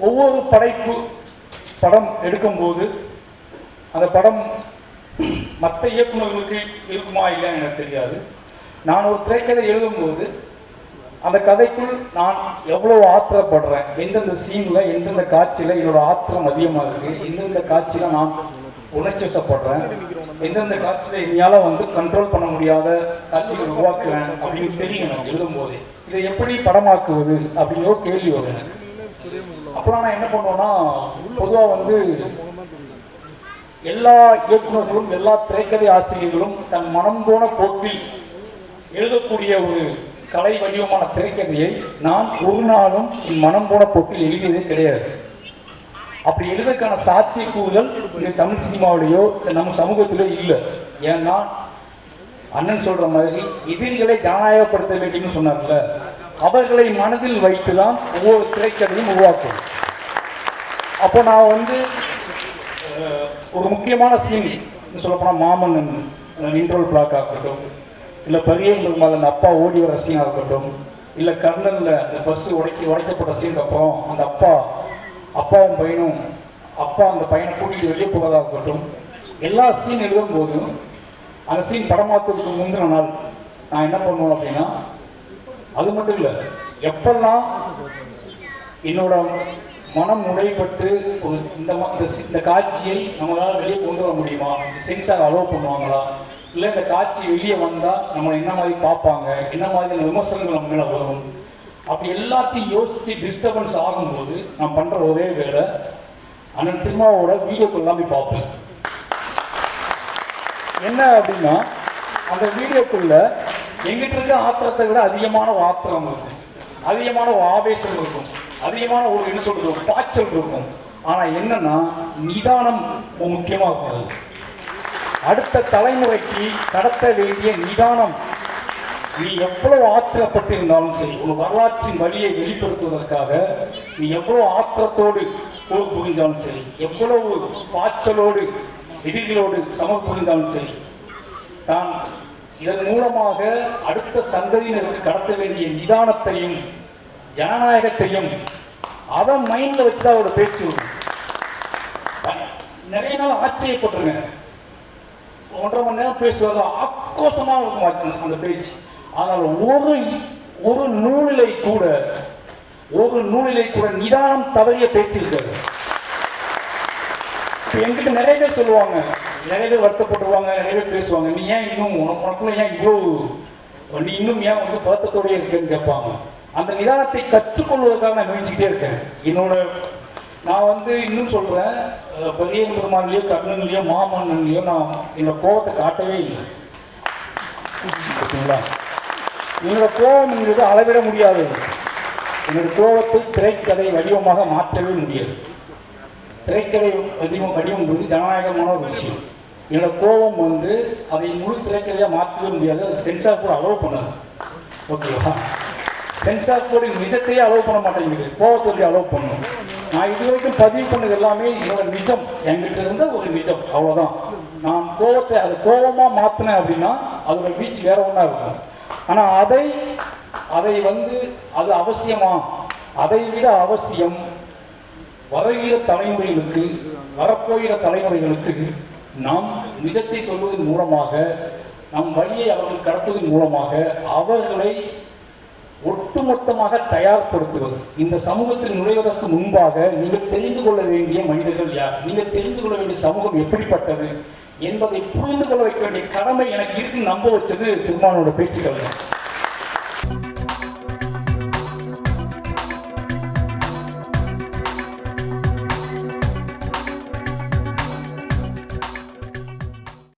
ஒவ்வொரு படம் எடுக்கும்போது அந்த படம் மற்ற இயக்குநர்களுக்கு இருக்குமா இல்லைன்னு எனக்கு தெரியாது. நான் ஒரு திரைக்கதை எழுதும்போது அந்த கதைக்குள் நான் எவ்வளோ ஆத்திரப்படுறேன், எந்தெந்த சீனில் எந்தெந்த காட்சியில் என்னோட ஆத்திரம் அதிகமாக இருக்குது, எந்தெந்த காட்சியில் நான் உணர்ச்சி வசப்படுறேன், எந்தெந்த காட்சியில் என்னால் கண்ட்ரோல் பண்ண முடியாத காட்சிகள் உருவாக்குறேன் அப்படின்னு தெரியும் எனக்கு எழுதும்போதே. இதை எப்படி படமாக்குவது அப்படிங்கிற கேள்வி வரும் எனக்கு. அப்புறம் நான் என்ன பண்ணுவேன்னா, பொதுவாக எல்லா இயக்குநர்களும் எல்லா திரைக்கதை ஆசிரியர்களும் தன் மனம் போன போக்கில் எழுதக்கூடிய ஒரு கலை வடிவமான திரைக்கதையை நான் ஒரு நாளும் என் மனம் போன போக்கில் எழுதியதே கிடையாது. அப்படி எழுதுக்கான சாத்தியக்கூறுகள் இந்த தமிழ் சினிமாவிலேயோ நம்ம சமூகத்திலோ இல்லை. ஏன்னா அண்ணன் சொல்ற மாதிரி எதிரிகளை ஜனநாயகப்படுத்த வேண்டும்னு சொன்னார்ல, அவர்களை மனதில் வைத்து தான் ஒவ்வொரு திரைக்கதையும் உருவாக்கும். அப்போ நான் ஒரு முக்கியமான சீன் சொல்லப்போனால் மாமன்னன் இன்ட்ரோல் பிளாக் ஆகட்டும், இல்லை பரியங்களுக்கு மேலே அந்த அப்பா ஓடி வர சீனாக இருக்கட்டும், இல்லை கர்னலில் அந்த பஸ்ஸு உடைக்கப்பட்ட சீனுக்கு அப்புறம் அந்த அப்பாவும் பையனும் அந்த பையனை கூட்டிகிட்டு வெளியே போவதாக இருக்கட்டும், எல்லா சீன் எழுதும் போதும் அந்த சீன் படமாக்குறதுக்கு முந்தின நாள் நான் என்ன பண்ணுவேன் அப்படின்னா, அது மட்டும் இல்லை, எப்பெல்லாம் என்னோட மனம் உடைப்பட்டு இந்த காட்சியை நம்மளால் வெளியே கொண்டு வர முடியுமா, சென்சார் அலோவ் பண்ணுவாங்களா, இல்லை இந்த காட்சி வெளியே வந்தால் நம்மளை என்ன மாதிரி பார்ப்பாங்க, என்ன மாதிரியான விமர்சனங்கள் நம்ம மேலே வரும், அப்படி எல்லாத்தையும் யோசித்து டிஸ்டர்பன்ஸ் ஆகும்போது நான் பண்ணுற ஒரே வேலை அண்ணன் திருமாவோட வீடியோக்கள் எல்லாமே பார்ப்பேன். என்ன அப்படின்னா, அந்த வீடியோக்குள்ள எங்கிட்ட இருக்க ஆத்திரத்தை விட அதிகமான ஆத்திரம் இருக்கும், அதிகமான ஆவேசம் இருக்கும், அதிகமான ஒரு பாய்ச்சல் இருக்கும். ஆனால் என்னன்னா, நிதானம் முக்கியமாக இருக்காது. அடுத்த தலைமுறைக்கு கடத்த வேண்டிய நிதானம். நீ எவ்வளவு ஆத்திரப்பட்டிருந்தாலும் சரி, ஒரு வரலாற்றின் வழியை வெளிப்படுத்துவதற்காக நீ எவ்வளவு ஆத்திரத்தோடு போர் புரிந்தாலும் சரி, எவ்வளவு பாய்ச்சலோடு எதிரிகளோடு சமர் புரிந்தாலும் சரி, தான் இதன் மூலமாக அடுத்த சந்ததியினருக்கு கடத்த வேண்டிய நிதானத்தையும் ஜனநாயகத்தையும் அதை மைண்ட்ல வச்சுதான் அவரோட பேச்சு. நிறைய நாள் ஆச்சரியப்பட்டிருங்க, 1.5 மணி நேரம் பேசுவது ஆக்ரோஷமாக இருக்கும் அந்த பேச்சு. ஆனால் ஒரு நூலிலை கூட நிதானம் தவறிய பேச்சு இருக்காது. என்கிட்ட நிறைய பேர் சொல்லுவாங்க, நிறைய பேர் வருத்தப்பட்டுருவாங்க, நிறைய பேர் பேசுவாங்க, நீ ஏன் இன்னும் உனக்குள்ள ஏன் இவ்வளோ நீ இன்னும் ஏன் வருத்தத்தோடய இருக்குன்னு கேட்பாங்க. அந்த நிதானத்தை கற்றுக்கொள்வதற்காக நான் முயற்சிக்கிட்டே இருக்கேன். நான் இன்னும் சொல்கிறேன், பெரிய பெருமான்லையோ கர்ணன்லையோ மாமன்னன்லையோ நான் என்னோட கோபத்தை காட்டவே இல்லை. ஓகேங்களா? என்னோட கோபம்ங்கிறது அளவிட முடியாது. என்னோட கோபத்தை திரைக்கதை வடிவமாக மாற்றவே முடியாது. திரைக்கதை வடிவம் ஜனநாயகமான ஒரு விஷயம். என்னோட கோபம் அதை முழு திரைக்கதையாக மாற்றவே முடியாது. அது சென்சார் கூட அலோவ் பண்ணாது. ஓகேவா? சென்சார் கூட நிஜத்தையே அலோவ் பண்ண மாட்டேங்குது, கோபத்தை அலோவ் பண்ணணும். நான் இது வரைக்கும் பதிவு பண்ணது எல்லாமே என்னோட நிஜம், என்கிட்ட இருந்த ஒரு நிஜம், அவ்வளோதான். நான் அதை கோபமாக மாற்றினேன் அப்படின்னா அதோட வீச்சு வேற ஒன்றா இருக்கும். ஆனால் அதை அது அவசியமா? அதை விட அவசியம் வருகிற தலைமுறைகளுக்கு, வரப்போகிற தலைமுறைகளுக்கு நாம் நிஜத்தை சொல்வதன் மூலமாக, நம் வழியை அவர்கள் கடத்துவதன் மூலமாக அவர்களை ஒட்டுமொத்தமாக தயார்படுத்துவது. இந்த சமூகத்தில் நுழைவதற்கு முன்பாக நீங்கள் தெரிந்து கொள்ள வேண்டிய மனிதர்கள் யார், நீங்கள் தெரிந்து கொள்ள வேண்டிய சமூகம் எப்படிப்பட்டது என்பதை புரிந்து கொள்ள வைக்க வேண்டிய கடமை எனக்கு இருக்கு நம்ப வச்சது திருமானோட பேச்சுக்கள்.